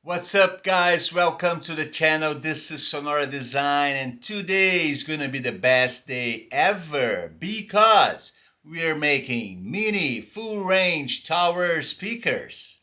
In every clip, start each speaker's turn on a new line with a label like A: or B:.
A: What's up, guys? Welcome to the channel. This is Sonora Design, and today is gonna be the best day ever because we are making mini full range tower speakers.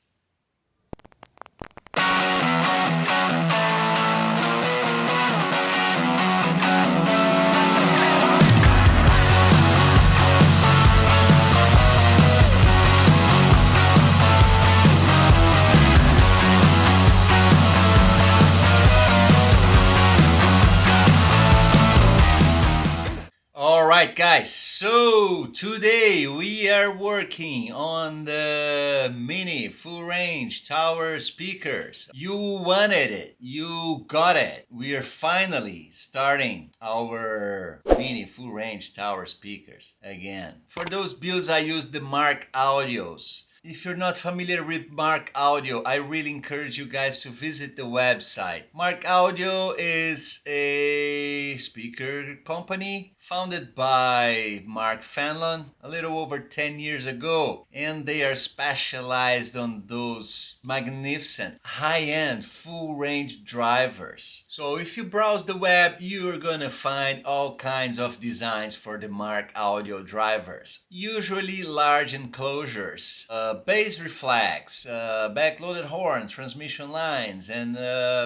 A: Alright guys, so today we are working on the mini full range tower speakers. You wanted it, you got it. We are finally starting our mini full range tower speakers again. For those builds I used the Markaudio's. If you're not familiar with Markaudio, I really encourage you guys to visit the website. Markaudio is a speaker company founded by Mark Fanlon a little over 10 years ago, and they are specialized on those magnificent high-end full range drivers. So if you browse the web, you're gonna find all kinds of designs for the Markaudio drivers, usually large enclosures, bass reflex, backloaded horn, transmission lines, and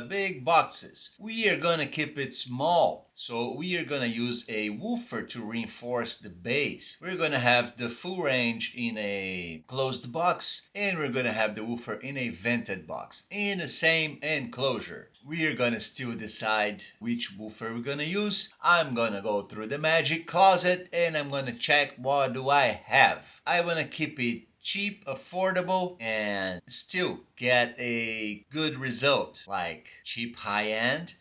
A: big boxes. We are gonna keep it small, so we are gonna use a woofer to reinforce the bass. We're gonna have the full range in a closed box, and we're gonna have the woofer in a vented box in the same enclosure. We are gonna still decide which woofer we're gonna use. I'm gonna go through the magic closet and I'm gonna check what do I have. I wanna keep it cheap, affordable, and still get a good result, like cheap high-end.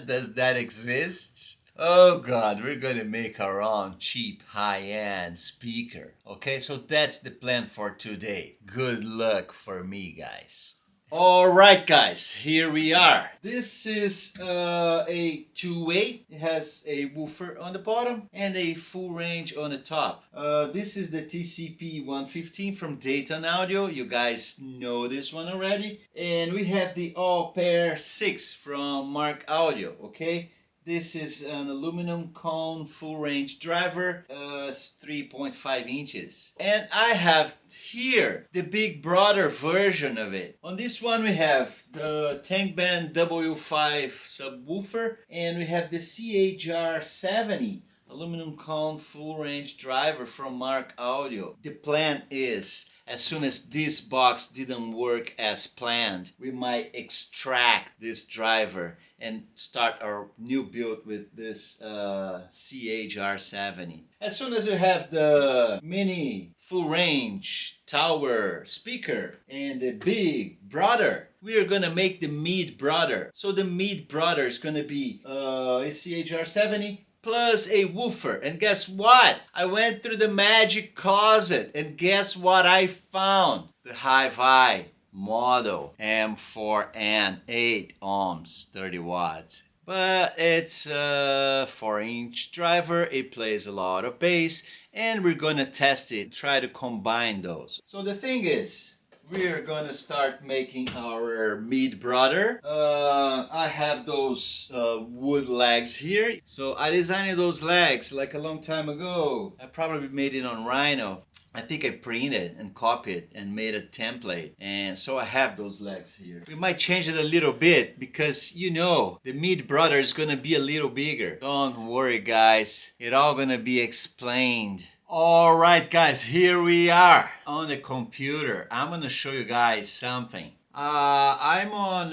A: Does that exist? Oh god, we're gonna make our own cheap high-end speaker. Okay, so that's the plan for today. Good luck for me, guys. Alright guys, here we are. This is a two-way. It has a woofer on the bottom and a full range on the top. This is the TCP115 from Dayton Audio. You guys know this one already. And we have the All Pair 6 from Markaudio, okay? This is an aluminum cone full range driver, 3.5 inches. And I have here the big brother version of it. On this one we have the Tank Band W5 subwoofer, and we have the CHR-70 aluminum cone full range driver from Markaudio. The plan is, as soon as this box didn't work as planned, we might extract this driver and start our new build with this CHR-70. As soon as you have the mini full range tower speaker and the big brother, we are gonna make the mid brother. So the mid brother is gonna be a CHR-70 plus a woofer. And guess what? I went through the magic closet and guess what I found? The Hi-Fi model M4N 8 ohms 30 watts, but it's a 4-inch driver. It plays a lot of bass, and we're gonna test it, try to combine those. So the thing is, we're gonna start making our mid brother. I have those wood legs here, so I designed those legs like a long time ago. I probably made it on Rhino. I think I printed and copied and made a template, and so I have those legs here. We might change it a little bit because, you know, the mid brother is gonna be a little bigger. Don't worry guys, it all gonna be explained. Alright guys, here we are on the computer. I'm gonna show you guys something. I'm on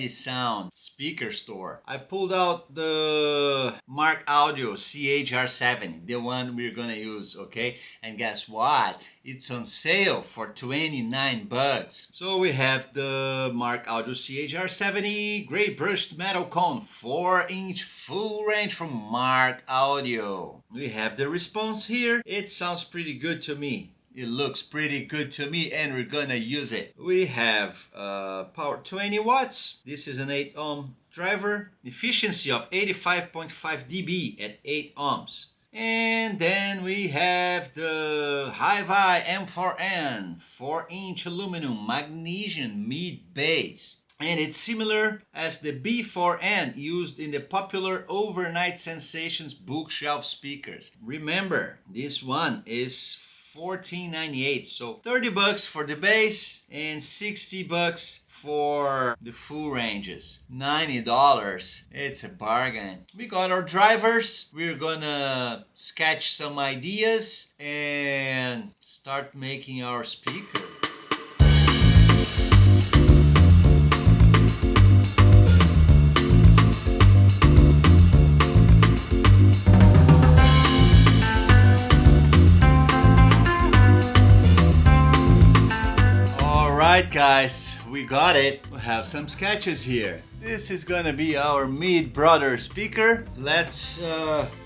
A: Sound speaker store. I pulled out the Markaudio CHR-70, the one we're gonna use, okay? And guess what? It's on sale for 29 bucks. So we have the Markaudio CHR-70 gray brushed metal cone 4-inch full range from Markaudio. We have the response here. It sounds pretty good to me. It looks pretty good to me, and we're gonna use it. We have power 20 watts. This is an 8 ohm driver. Efficiency of 85.5 dB at 8 ohms. And then we have the Hi-Fi M4N 4-inch aluminum magnesium mid bass. And it's similar as the B4N used in the popular Overnight Sensations bookshelf speakers. Remember, this one is $14.98, so $30 for the bass and $60 for the full ranges. $90, it's a bargain. We got our drivers. We're gonna sketch some ideas and start making our speaker. Alright guys, we got it. We have some sketches here. This is gonna be our mid-brother speaker. Let's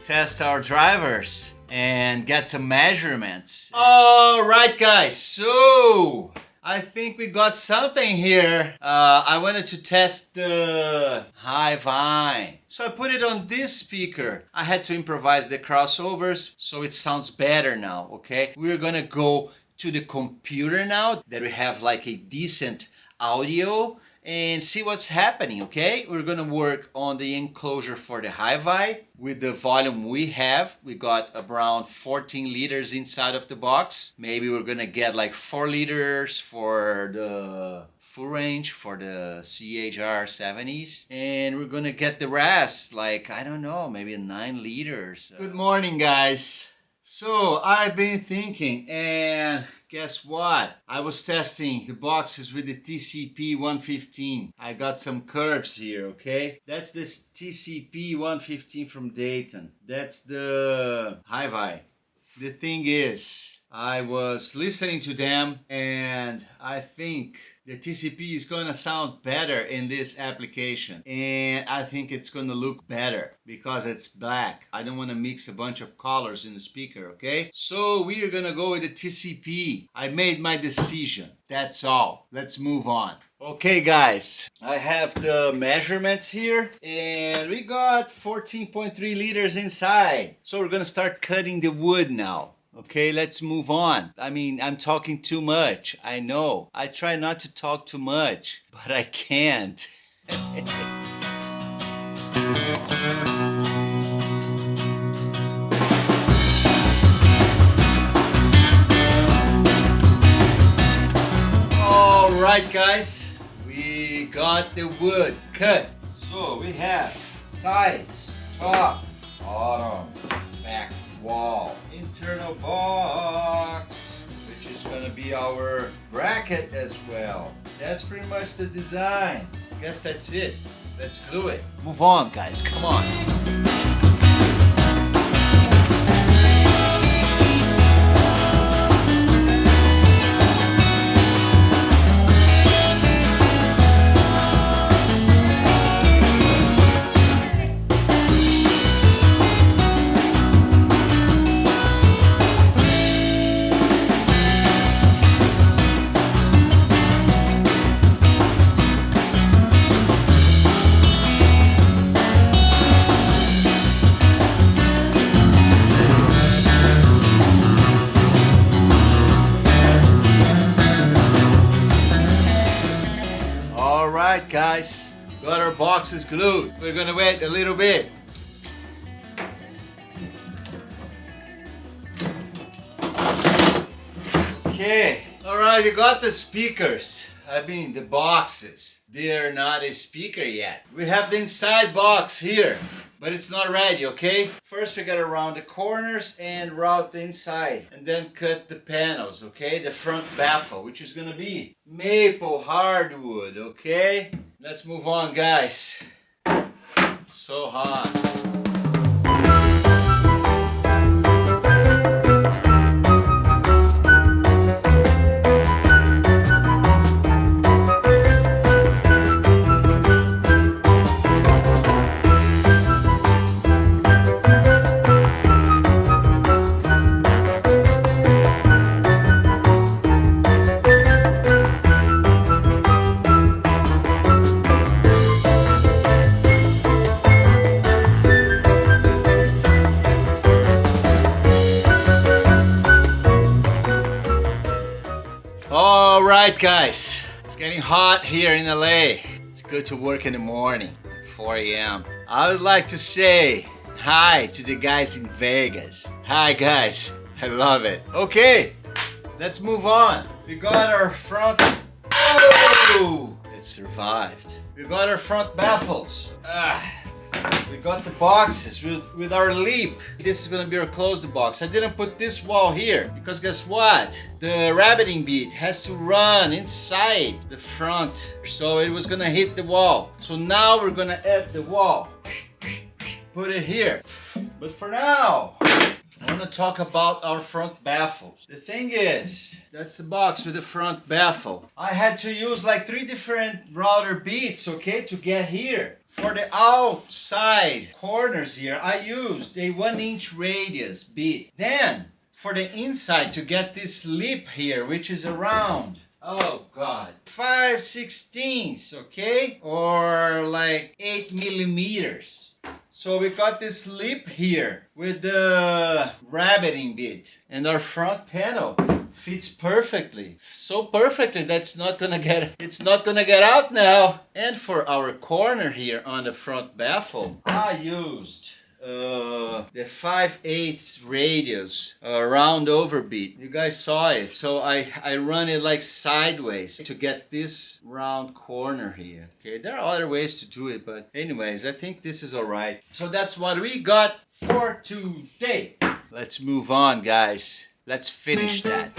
A: test our drivers and get some measurements. Alright guys, so I think we got something here. I wanted to test the Hi-Fi. So I put it on this speaker. I had to improvise the crossovers so it sounds better now, okay? We're gonna go to the computer now that we have like a decent audio and see what's happening, okay? We're gonna work on the enclosure for the Hi-Fi with the volume we have. We got around 14 liters inside of the box. Maybe we're gonna get like 4 liters for the Fullrange, for the CHR-70s, and we're gonna get the rest, like, I don't know, maybe 9 liters. Good morning, guys. So I've been thinking, and guess what? I was testing the boxes with the TCP115. I got some curves here, okay? That's this TCP115 from Dayton. That's the Hi-Fi. The thing is, I was listening to them and I think the TCP is gonna sound better in this application, and I think it's gonna look better because it's black. I don't want to mix a bunch of colors in the speaker, okay? So we are gonna go with the TCP. I made my decision. That's all. Let's move on. Okay guys, I have the measurements here and we got 14.3 liters inside. So we're gonna start cutting the wood now. Okay, let's move on. I mean, I'm talking too much. I know. I try not to talk too much, but I can't. All right, guys. We got the wood cut. So we have sides, top, bottom, back wall, internal box, which is gonna be our bracket as well. That's pretty much the design. Guess that's it. Let's glue it. Move on, guys, come on. Alright guys, got our boxes glued. We're gonna wait a little bit. Okay, alright, we got the speakers. I mean the boxes. They're not a speaker yet. We have the inside box here, but it's not ready, okay? First we gotta round the corners and route the inside, and then cut the panels, okay? The front baffle, which is gonna be maple hardwood, okay? Let's move on, guys. So hot. guys, it's getting hot here in LA. It's good to work in the morning, 4 a.m. I would like to say hi to the guys in Vegas. Hi guys, I love it. Okay, let's move on. We got our front, oh, it survived. We got our front baffles. We got the boxes with our leap. This is gonna be our closed box. I didn't put this wall here because guess what? The rabbiting bit has to run inside the front. So it was gonna hit the wall. So now we're gonna add the wall. Put it here. But for now, I want to talk about our front baffles. The thing is, that's the box with the front baffle. I had to use like 3 different router beats, okay, to get here. For the outside corners here, I used a 1-inch radius bead. Then, for the inside, to get this lip here, which is around, oh God, 5/16, okay? Or like 8 millimeters. So we got this lip here with the rabbiting bit, and our front panel fits perfectly. So perfectly that it's not gonna get out now. And for our corner here on the front baffle, I used the 5/8 radius round over bead. You guys saw it. So I run it like sideways to get this round corner here. Okay, there are other ways to do it, but anyways, I think this is all right. So that's what we got for today. Let's move on, guys. Let's finish that.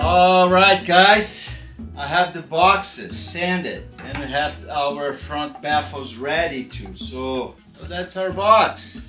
A: Alright guys, I have the boxes sanded and we have our front baffles ready too. So that's our box.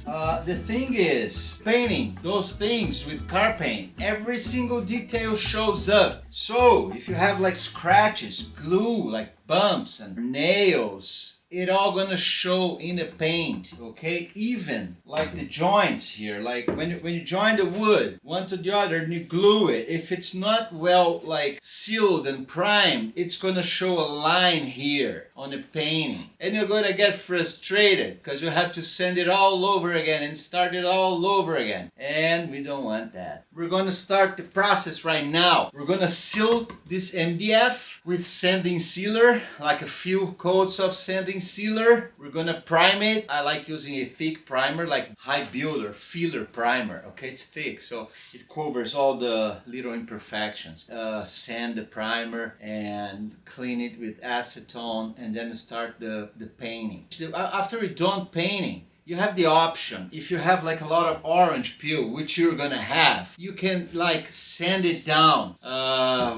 A: The thing is, painting those things with car paint, every single detail shows up. So if you have like scratches, glue, like bumps and nails, it all gonna show in the paint, okay? Even like the joints here, like when you join the wood one to the other and you glue it, if it's not well like sealed and primed, it's gonna show a line here on the painting, and you're gonna get frustrated because you have to send it all over again and start it all over again, and we don't want that. We're gonna start the process right now. We're gonna seal this MDF with sanding sealer, like a few coats of sanding sealer. We're gonna prime it. I like using a thick primer, like high build or filler primer. Okay, it's thick, so it covers all the little imperfections. Sand the primer and clean it with acetone, and then start the painting. After we're done painting, you have the option, if you have like a lot of orange peel, which you're gonna have, you can like sand it down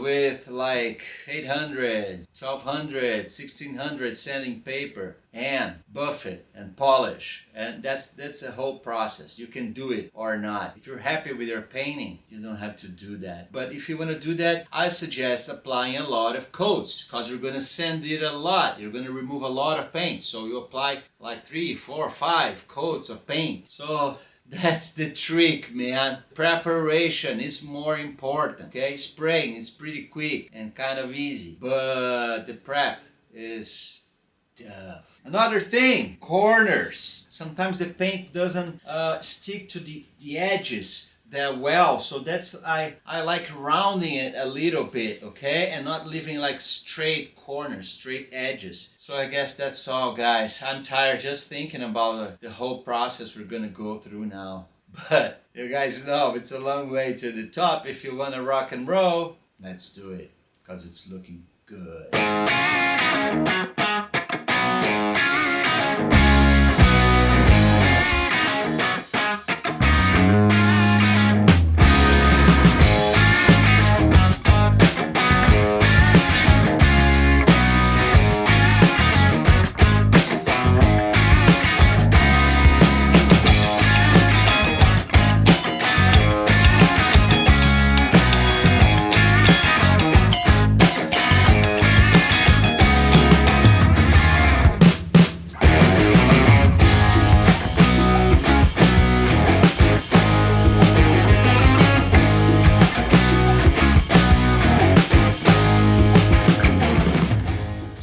A: with like 800, 1200, 1600 sanding paper, and buff it and polish, and that's a whole process. You can do it or not. If you're happy with your painting, you don't have to do that. But if you want to do that, I suggest applying a lot of coats, because you're going to sand it a lot. You're going to remove a lot of paint, so you apply like 3, 4, 5 coats of paint. So that's the trick, man. Preparation is more important, okay? Spraying is pretty quick and kind of easy, but the prep is tough. Another thing, corners. Sometimes the paint doesn't stick to the edges that well, so that's I like rounding it a little bit, okay, and not leaving like straight corners, straight edges. So I guess that's all, guys. I'm tired just thinking about the whole process we're gonna go through now. But you guys know it's a long way to the top. If you want to rock and roll, let's do it, because it's looking good.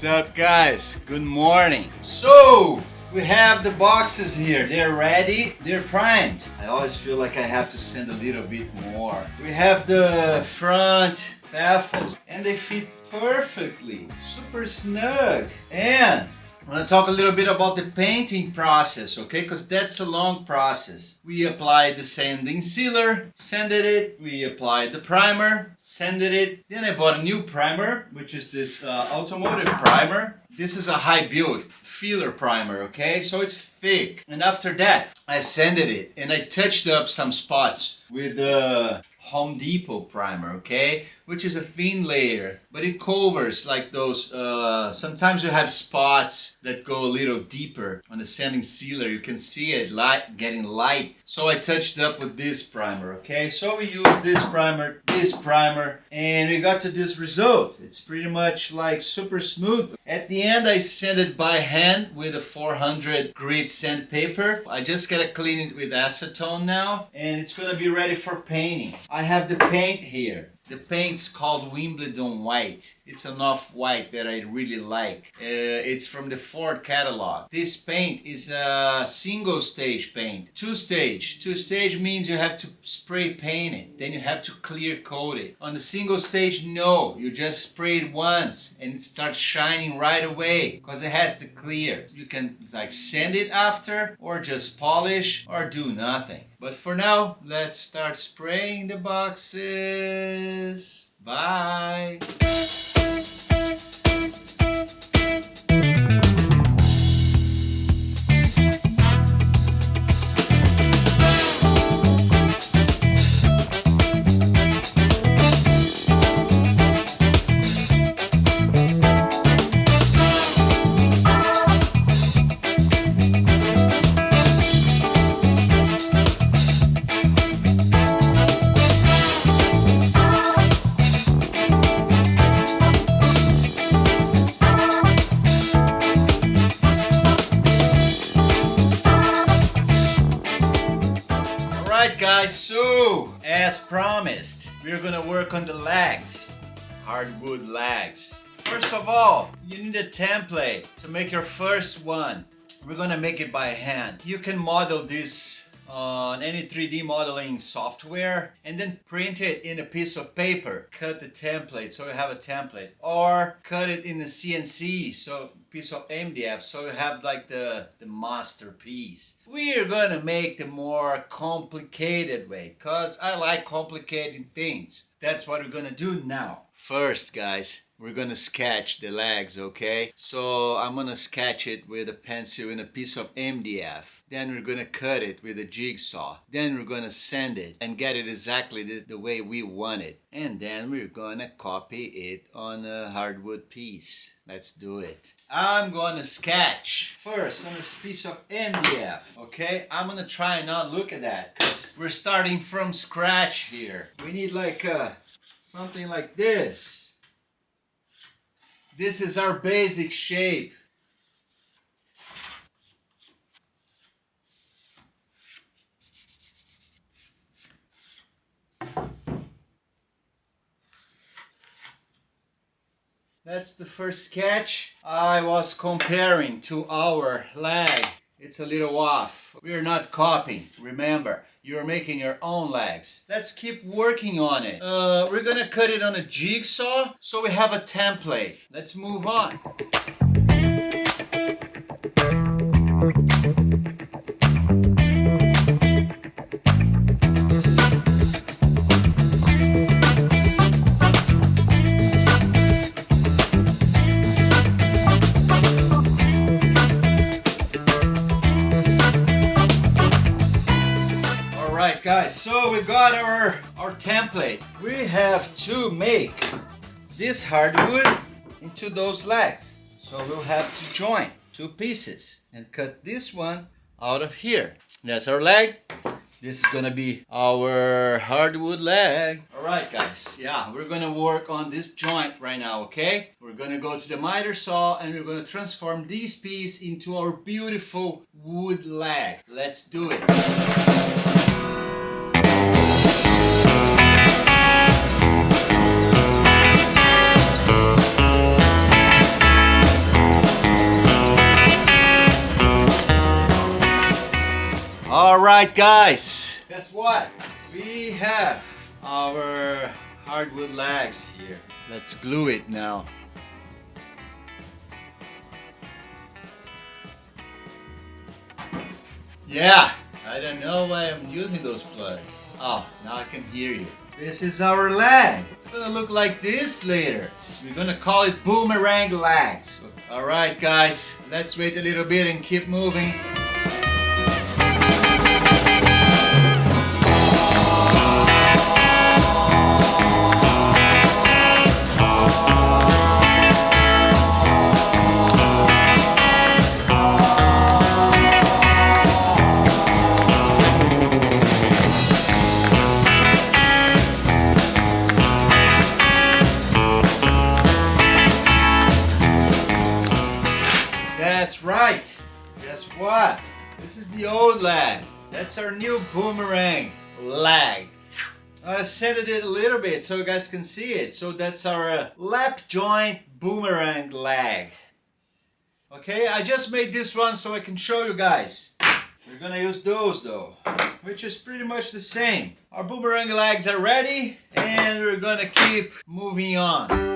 A: What's up, guys? Good morning. So we have the boxes here. They're ready. They're primed. I always feel like I have to sand a little bit more. We have the front baffles and they fit perfectly. Super snug. And I want to talk a little bit about the painting process, okay? Because that's a long process. We applied the sanding sealer, sanded it. We applied the primer, sanded it. Then I bought a new primer, which is this automotive primer. This is a high build filler primer, okay? So it's thick. And after that, I sanded it and I touched up some spots with the Home Depot primer, okay? Which is a thin layer, but it covers like those, sometimes you have spots that go a little deeper on the sanding sealer. You can see it getting light. So I touched up with this primer, okay? So we used this primer, and we got to this result. It's pretty much like super smooth. At the end, I sanded by hand with a 400 grit sandpaper. I just gotta clean it with acetone now, and it's gonna be ready for painting. I have the paint here. The paint's called Wimbledon White. It's an off-white that I really like. It's from the Ford catalog. This paint is a single stage paint. Two stage. Two stage means you have to spray paint it. Then you have to clear coat it. On the single stage, no. You just spray it once and it starts shining right away because it has the clear. You can like sand it after or just polish or do nothing. But for now, let's start spraying the boxes. Bye. Alright guys, so as promised, we're gonna work on the legs, hardwood legs. First of all, you need a template to make your first one. We're gonna make it by hand. You can model this on any 3D modeling software and then print it in a piece of paper. Cut the template so you have a template, or cut it in a CNC, so piece of MDF, so you have like the masterpiece. We're gonna make the more complicated way because I like complicated things. That's what we're gonna do now. First, guys, we're gonna sketch the legs, okay? So I'm gonna sketch it with a pencil in a piece of MDF. Then we're gonna cut it with a jigsaw. Then we're gonna sand it and get it exactly the way we want it. And then we're gonna copy it on a hardwood piece. Let's do it. I'm gonna sketch first on this piece of MDF, okay? I'm gonna try and not look at that because we're starting from scratch here. We need like something like this. This is our basic shape. That's the first sketch. I was comparing to our leg. It's a little off. We're not copying, remember. you're making your own legs. Let's keep working on it. We're gonna cut it on a jigsaw so we have a template. Let's move on. Alright guys, so we got our template. We have to make this hardwood into those legs. So we'll have to join two pieces and cut this one out of here. That's our leg. This is gonna be our hardwood leg. Alright guys, yeah, we're gonna work on this joint right now, okay? We're gonna go to the miter saw and we're gonna transform this piece into our beautiful wood leg. Let's do it. Alright guys, guess what? We have our hardwood legs here. Let's glue it now. Yeah, I don't know why I'm using those plugs. Oh, now I can hear you. This is our leg. It's gonna look like this later. We're gonna call it Boomerang Legs. Alright guys, let's wait a little bit and keep moving. That's right. Guess what? This is the old leg. That's our new boomerang leg. I sanded it a little bit so you guys can see it. So that's our lap joint boomerang leg. Okay, I just made this one so I can show you guys. We're gonna use those though, which is pretty much the same. Our boomerang legs are ready and we're gonna keep moving on.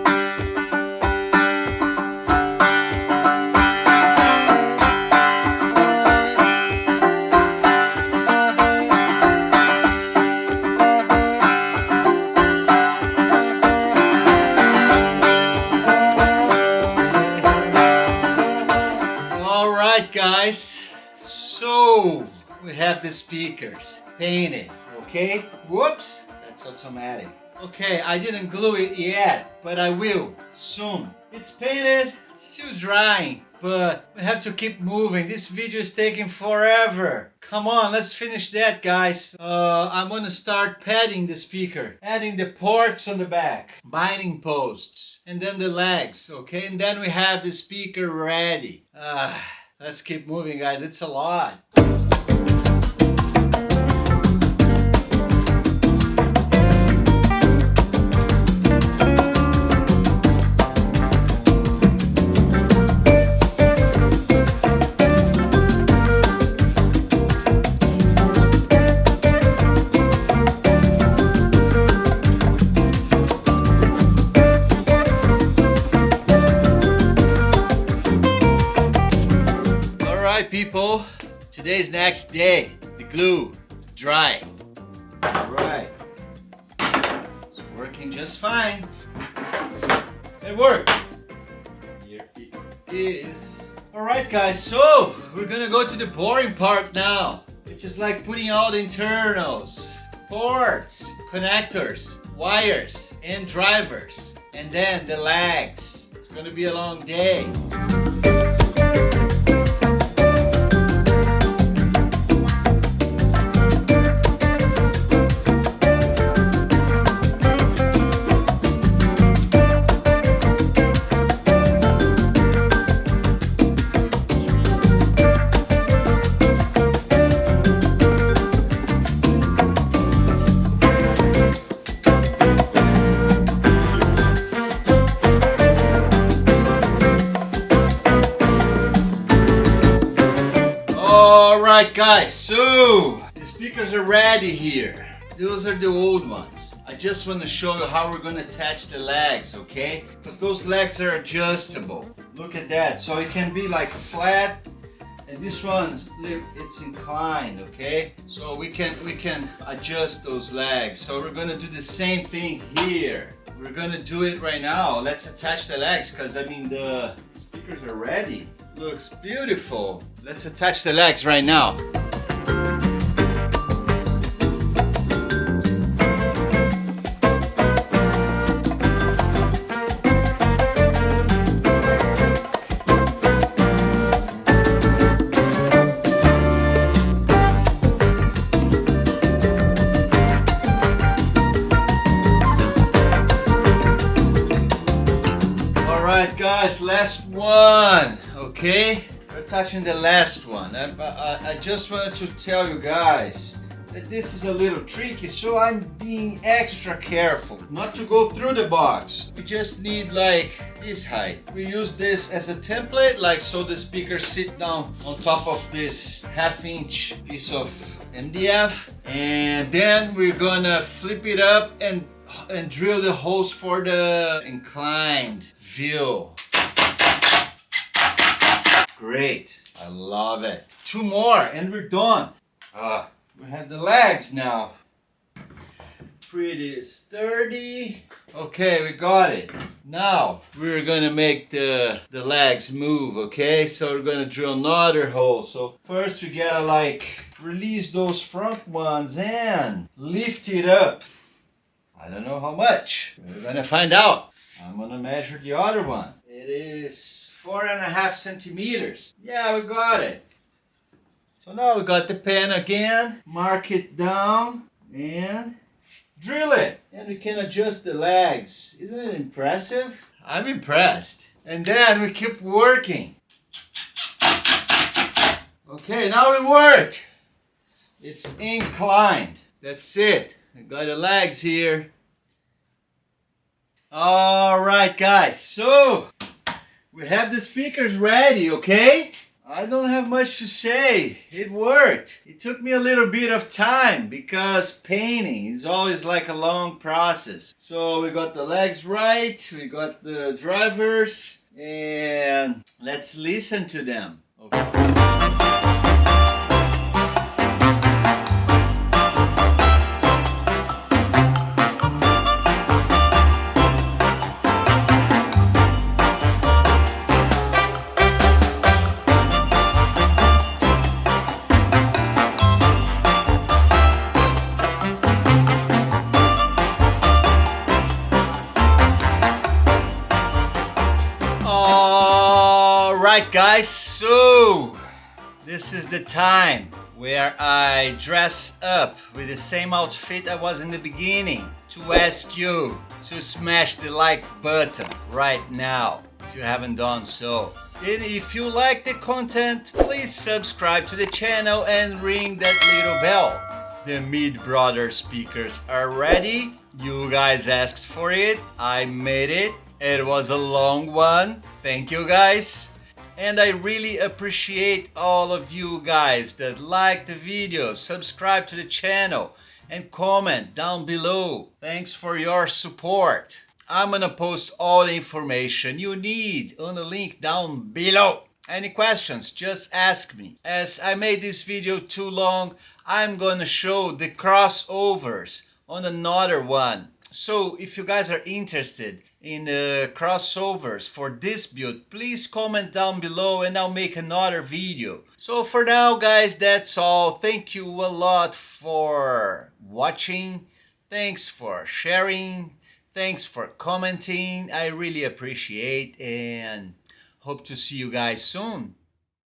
A: Alright guys, so we have the speakers painted, okay? Whoops, that's automatic. Okay, I didn't glue it yet, but I will soon. It's painted, it's still drying, but we have to keep moving. This video is taking forever. Come on, let's finish that guys. I'm gonna start padding the speaker, adding the ports on the back, binding posts, and then the legs, okay? And then we have the speaker ready. Let's keep moving guys, it's a lot. People, today's next day. The glue is dry. Alright. It's working just fine. It worked. Here it is. Alright guys, so we're gonna go to the boring part now. Which is like putting all the internals, ports, connectors, wires, and drivers. And then the legs. It's gonna be a long day. Alright guys, so this speakers are ready here. Those are the old ones. I just want to show you how we're going to attach the legs, okay? Because those legs are adjustable. Look at that. So it can be like flat, and this one's, it's inclined, okay? So we can adjust those legs. So we're going to do the same thing here. We're going to do it right now. Let's attach the legs because I mean the speakers are ready. Looks beautiful. Let's attach the legs right now. Alright guys, last one, okay? We're touching the last one. I just wanted to tell you guys that this is a little tricky, so I'm being extra careful not to go through the box. We just need like this height. We use this as a template, like so the speakers sit down on top of this 1/2-inch piece of MDF, and then we're gonna flip it up and drill the holes for the inclined view. Great, I love it. 2 more and we're done. We have the legs now. Pretty sturdy. Okay, we got it. Now we're gonna make the legs move, okay? So we're gonna drill another hole. So first we gotta like release those front ones and lift it up. I don't know how much. We're gonna find out. I'm gonna measure the other one. It is 4.5 centimeters. Yeah, we got it. So now we got the pen again. Mark it down and drill it. And we can adjust the legs. Isn't it impressive? I'm impressed. And then we keep working. Okay, now it worked. It's inclined. That's it. I got the legs here. Alright guys, so we have the speakers ready, okay? I don't have much to say. It worked. It took me a little bit of time because painting is always like a long process. So we got the legs right, we got the drivers, and let's listen to them. Okay. Alright guys, so this is the time where I dress up with the same outfit I was in the beginning to ask you to smash the like button right now if you haven't done so. And if you like the content, please subscribe to the channel and ring that little bell. The mid-brother speakers are ready. You guys asked for it. I made it. It was a long one. Thank you guys. And I really appreciate all of you guys that like the video, subscribe to the channel, and comment down below. Thanks for your support. I'm gonna post all the information you need on the link down below. Any questions, just ask me. As I made this video too long, I'm gonna show the crossovers on another one. So if you guys are interested in crossovers for this build, please comment down below and I'll make another video. So for now guys, that's all. Thank you a lot for watching. Thanks for sharing. Thanks for commenting. I really appreciate and hope to see you guys soon.